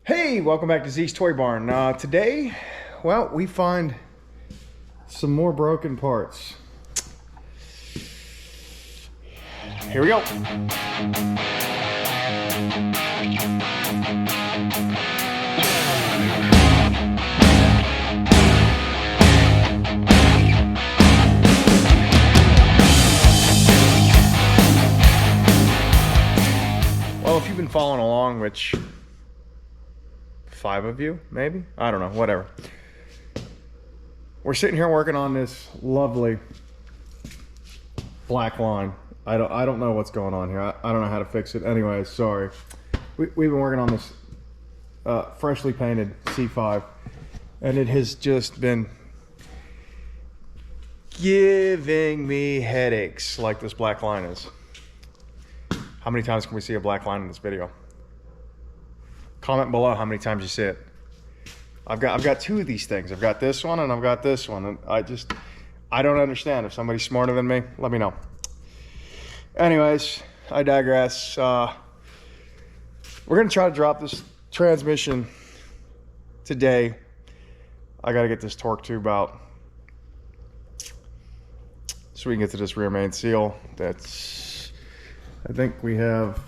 Hey, welcome back to Zeke's Toy Barn. Today, well, we find some more broken parts. Here we go. Well, if you've been following along, which 5 of you, maybe? I don't know, whatever. We're sitting here working on this lovely black line. I don't know what's going on here. I don't know how to fix it. Anyway, sorry. We've been working on this freshly painted C5, and it has just been giving me headaches like this black line is. How many times can we see a black line in this video? Comment below how many times you see it. I've got 2 of these things. I've got this one and I've got this one, and I don't understand. If somebody's smarter than me, let me know. Anyways, I digress. We're gonna try to drop this transmission today. I gotta get this torque tube out so we can get to this rear main seal. I think we have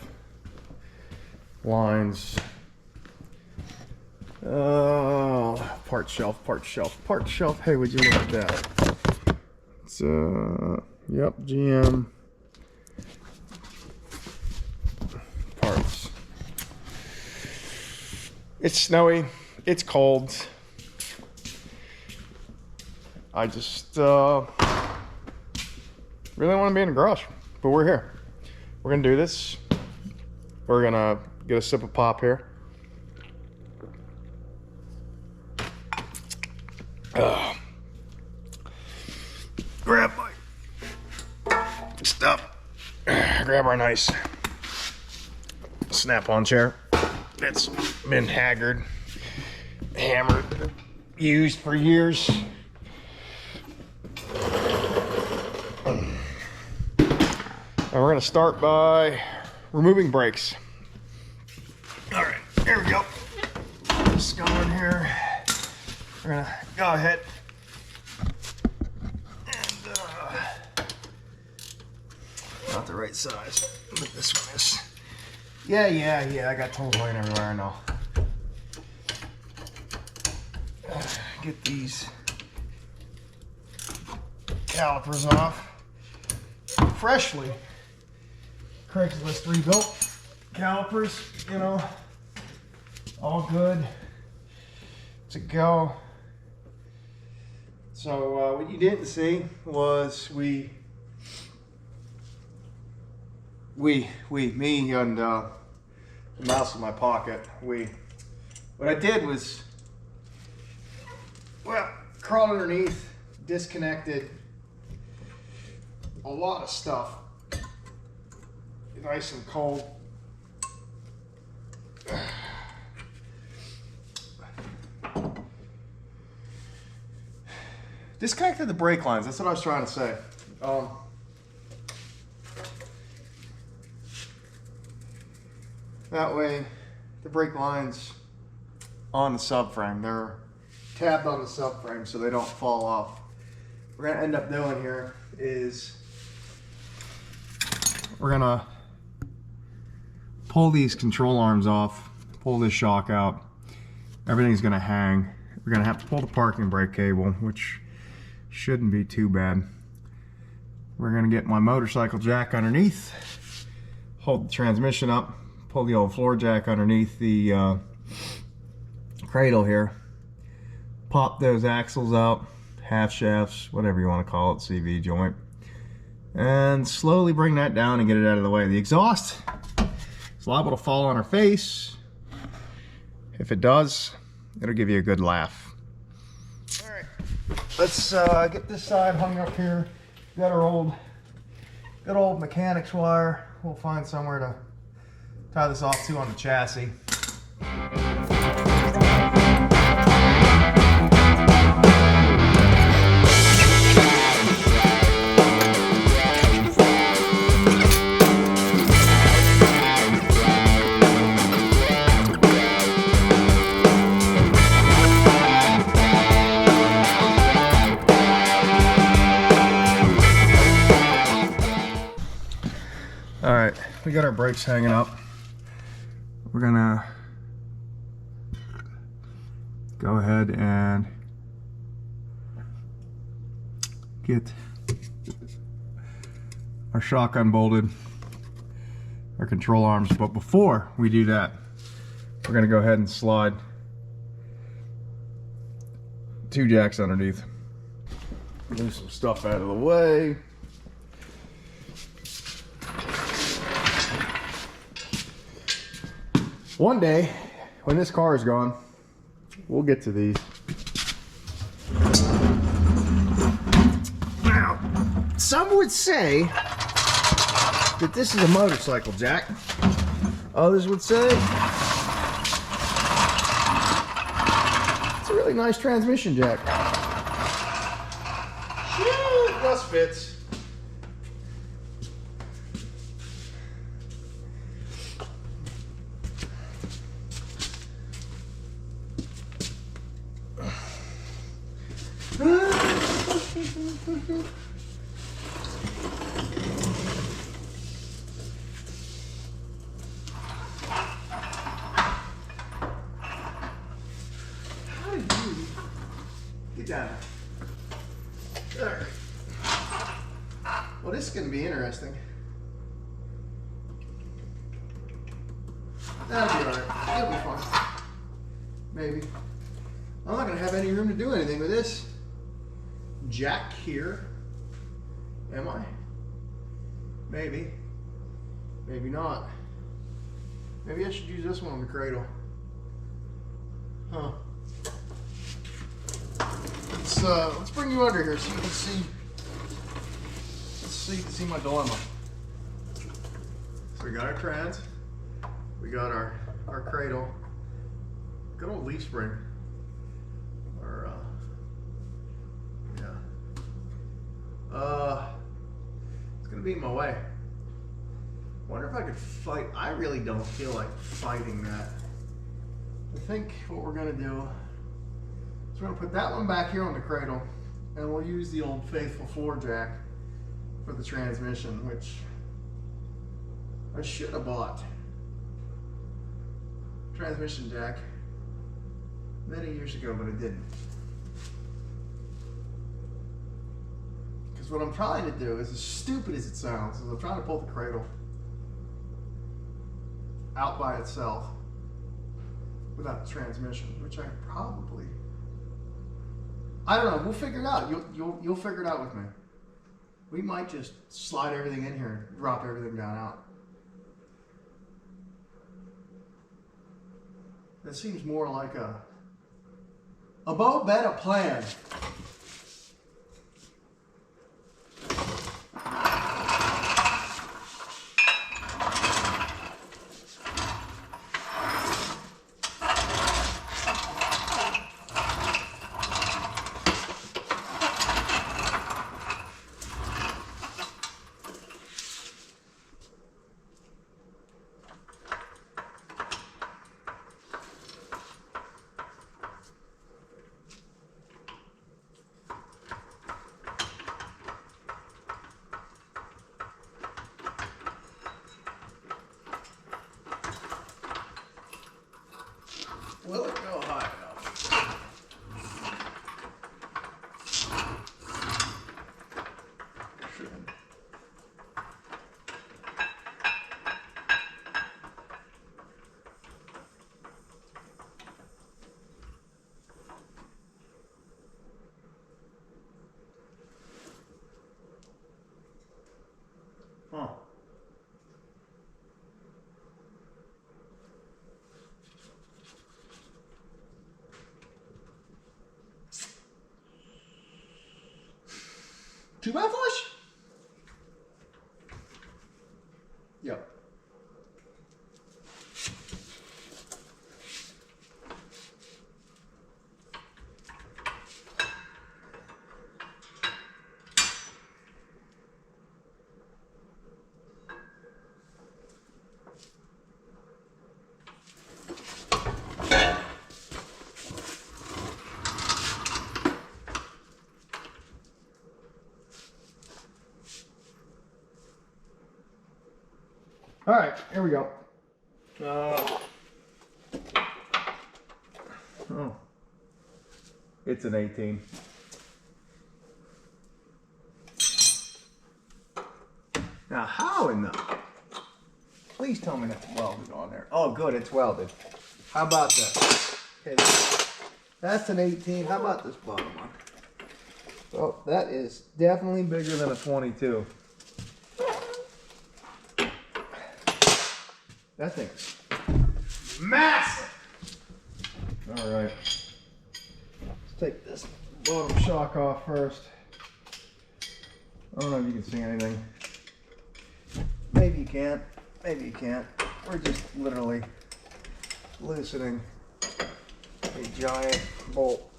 lines. Part shelf. Hey, would you look at that? It's yep, GM parts. It's snowy, it's cold. I just really want to be in the garage, but we're here. We're gonna do this. We're gonna get a sip of pop here. Grab my stuff. Grab our nice snap-on chair. It's been haggard, hammered, used for years. And we're gonna start by removing brakes. All right, here we go. Just go in here. We're gonna go ahead and not the right size, but this one is. Yeah. I got tools laying everywhere. I know. Get these calipers off. Freshly Craigslist rebuilt calipers, you know, all good to go. So what you didn't see was me and the mouse in my pocket. What I did was, well, crawled underneath, disconnected a lot of stuff, nice and cold. Disconnected the brake lines. That's what I was trying to say. That way, the brake lines on the subframe, they're tabbed on the subframe so they don't fall off. What we're gonna end up doing here is we're gonna pull these control arms off, pull this shock out. Everything's gonna hang. We're gonna have to pull the parking brake cable, which shouldn't be too bad. We're gonna get my motorcycle jack underneath, hold the transmission up, pull the old floor jack underneath the cradle here, pop those axles out, half shafts, whatever you want to call it, CV joint, and slowly bring that down and get it out of the way. The exhaust is liable to fall on our face. If it does, it'll give you a good laugh. All right, let's get this side hung up here. Got our good old mechanics wire. We'll find somewhere to tie this off to on the chassis. we got our brakes hanging up. We're gonna go ahead and get our shotgun bolted, our control arms, but before we do that, we're gonna go ahead and slide 2 jacks underneath. Move some stuff out of the way. One day, when this car is gone, we'll get to these. Now, some would say that this is a motorcycle jack. Others would say it's a really nice transmission jack. It just fits. Get down. There. Well, this is going to be interesting. That'll be alright. It'll be fun. Maybe. I'm not going to have any room to do anything with this jack here. Am I? Maybe. Maybe not. Maybe I should use this one on the cradle. Huh. Let's bring you under here so you can see. So you can see my dilemma. So we got our trans, we got our cradle, good old leaf spring. It's gonna be in my way. Wonder if I could fight. I really don't feel like fighting that. I think what we're gonna do is we're gonna put that one back here on the cradle, and we'll use the old faithful 4 jack for the transmission, which I should have bought. Transmission jack many years ago, but I didn't. Because what I'm trying to do, is as stupid as it sounds, is I'm trying to pull the cradle out by itself without the transmission, which I probably, I don't know, we'll figure it out. You'll figure it out with me. We might just slide everything in here and drop everything down out. That seems more like a better plan. Will it go high enough? Should. Huh. Too bad flush? Yep. All right, here we go. Oh, it's an 18. Now, how in the... Please tell me that's welded on there. Oh, good, it's welded. How about that? Okay, that's an 18. How about this bottom one? Oh, that is definitely bigger than a 22. That thing's massive. All right. Let's take this bottom shock off first. I don't know if you can see anything. Maybe you can't. Maybe you can't. We're just literally loosening a giant bolt.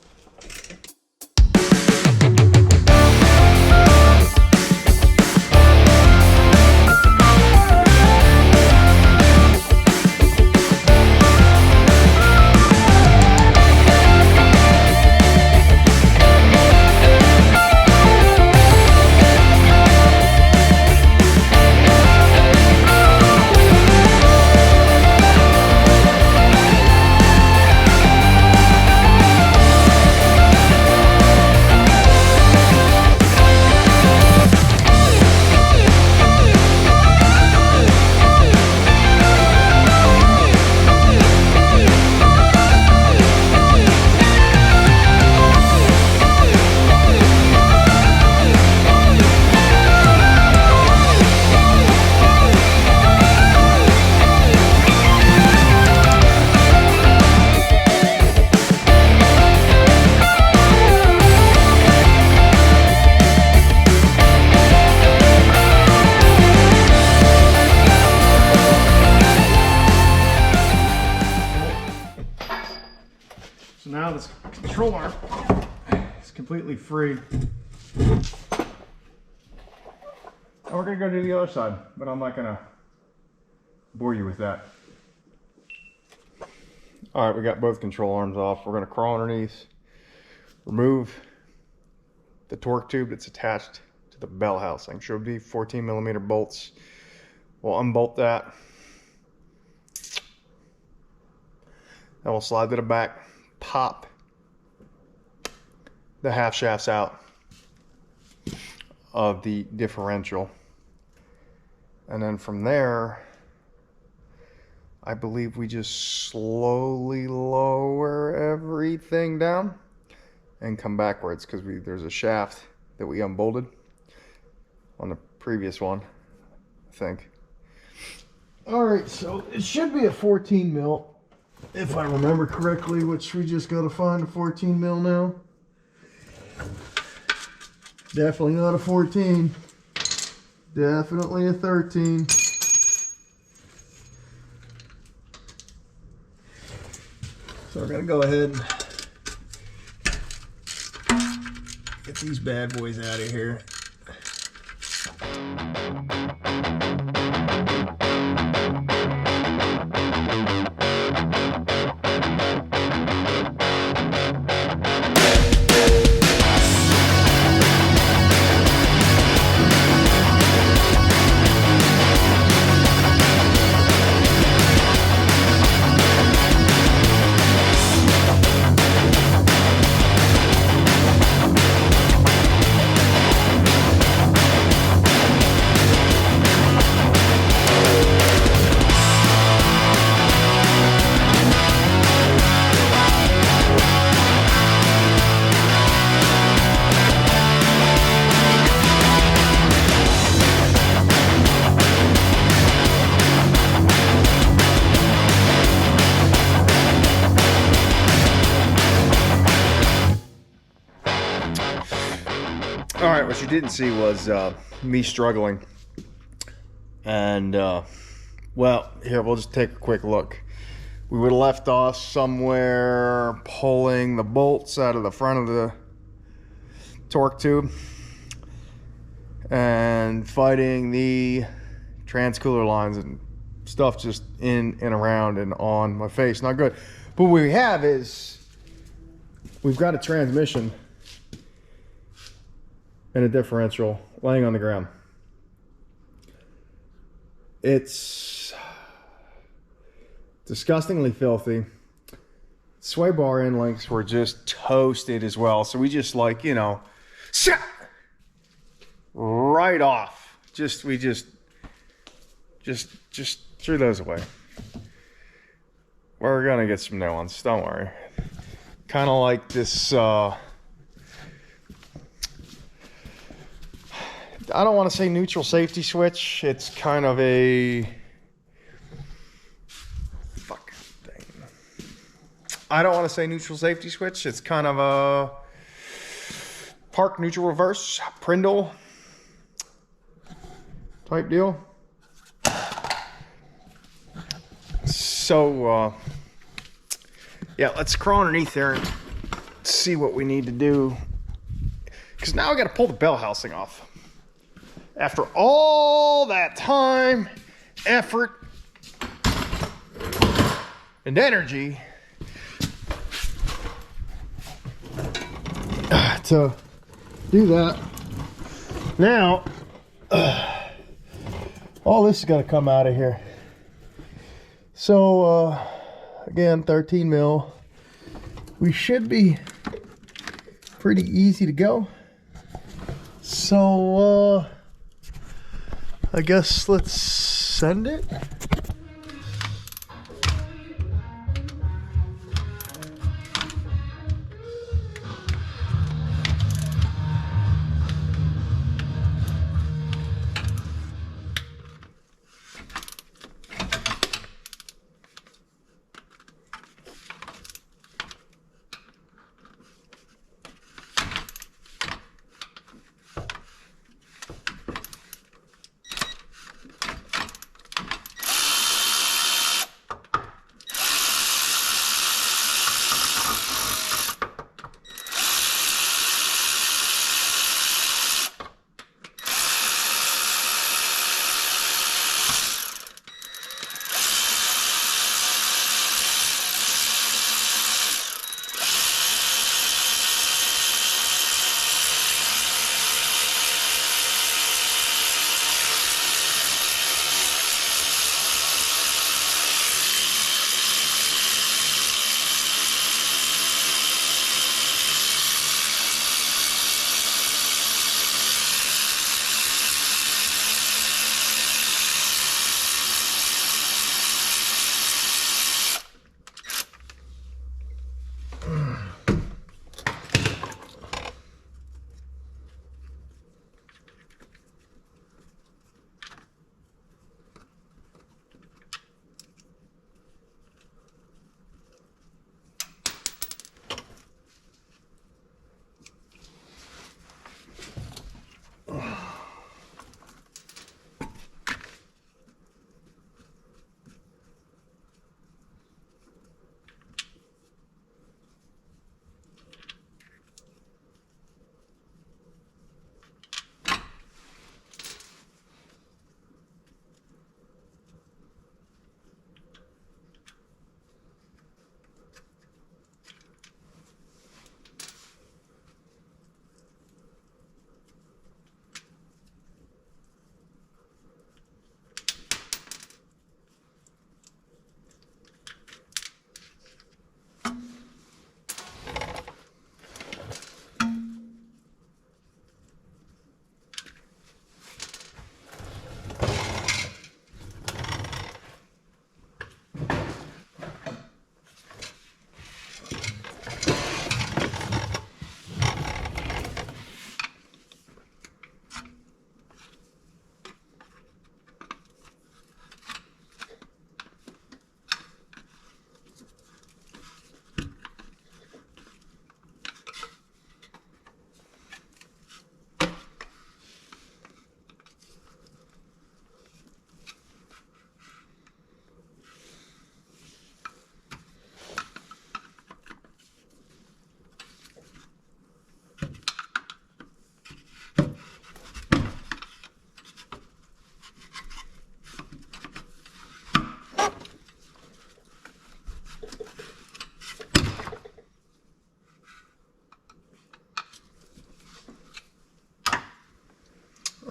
So now this control arm is completely free. And we're gonna go to the other side, but I'm not gonna bore you with that. All right, we got both control arms off. We're gonna crawl underneath, remove the torque tube that's attached to the bell housing. Should be 14mm bolts. We'll unbolt that. Then we'll slide to the back, pop the half shafts out of the differential. And then from there, I believe we just slowly lower everything down and come backwards, because there's a shaft that we unbolted on the previous one, I think. All right, so it should be a 14 mil, if I remember correctly, which we just got to find a 14 mil now. Definitely not a 14. Definitely a 13. So we're gonna go ahead and get these bad boys out of here. All right, what you didn't see was me struggling. And, well, here, we'll just take a quick look. We would have left off somewhere pulling the bolts out of the front of the torque tube and fighting the transcooler lines and stuff just in and around and on my face. Not good. But what we have is we've got a transmission and a differential laying on the ground. It's disgustingly filthy. Sway bar end links were just toasted as well. So we just like, you know, right off. We just threw those away. We're gonna get some new ones, don't worry. Kind of like this, I don't want to say neutral safety switch. It's kind of a, I don't want to say neutral safety switch. It's kind of a park neutral reverse, Prindle type deal. So, yeah, let's crawl underneath there and see what we need to do. Because now I got to pull the bell housing off. After all that time, effort, and energy to do that. Now, all this is going to come out of here. So, again, 13 mil. We should be pretty easy to go. So, I guess let's send it.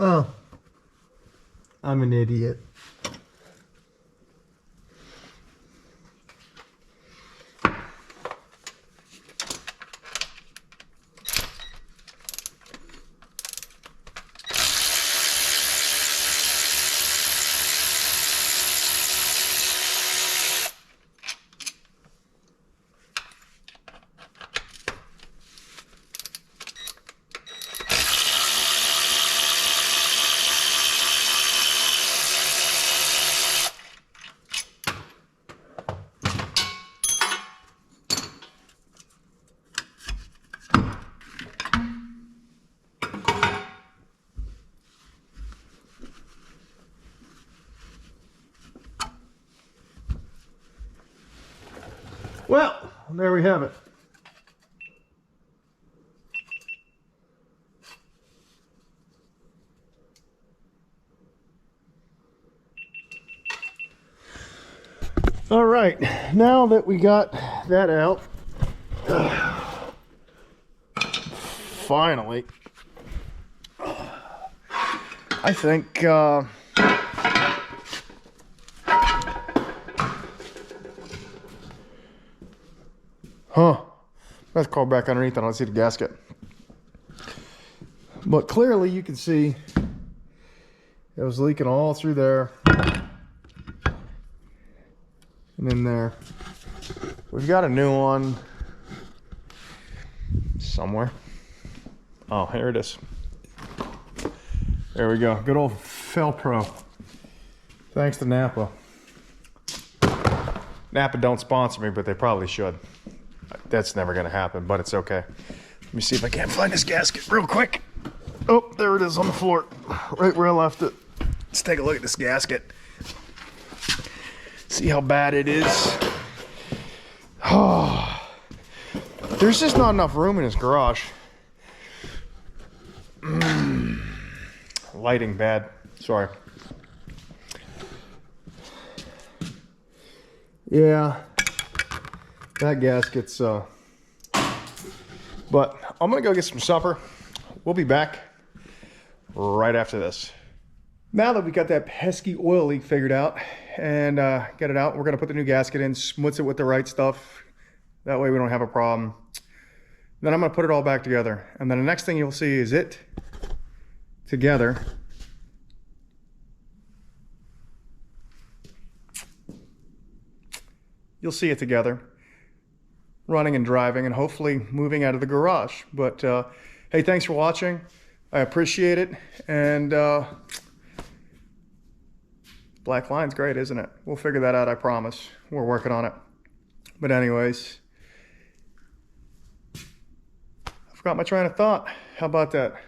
Oh, I'm an idiot. Well, there we have it. All right, now that we got that out, finally, I think let's crawl back underneath. I don't see the gasket, but clearly you can see it was leaking all through there and in there. We've got a new one somewhere. Oh, here it is. There we go. Good old Fel-Pro. Thanks to Napa. Napa don't sponsor me, but they probably should. That's never gonna happen, but it's okay. Let me see if I can't find this gasket real quick. Oh, there it is on the floor, right where I left it. Let's take a look at this gasket. See how bad it is. Oh, there's just not enough room in this garage. Lighting bad, sorry. Yeah, that gasket's, but I'm gonna go get some supper. We'll be back right after this. Now that we got that pesky oil leak figured out and get it out, we're gonna put the new gasket in, smuts it with the right stuff. That way we don't have a problem. Then I'm gonna put it all back together. And then the next thing you'll see is it together. You'll see it together, running and driving and hopefully moving out of the garage. But hey, thanks for watching. I appreciate it. And black line's great, isn't it? We'll figure that out, I promise. We're working on it. But anyways, I forgot my train of thought. How about that?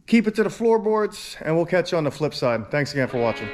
Keep it to the floorboards, and we'll catch you on the flip side. Thanks again for watching.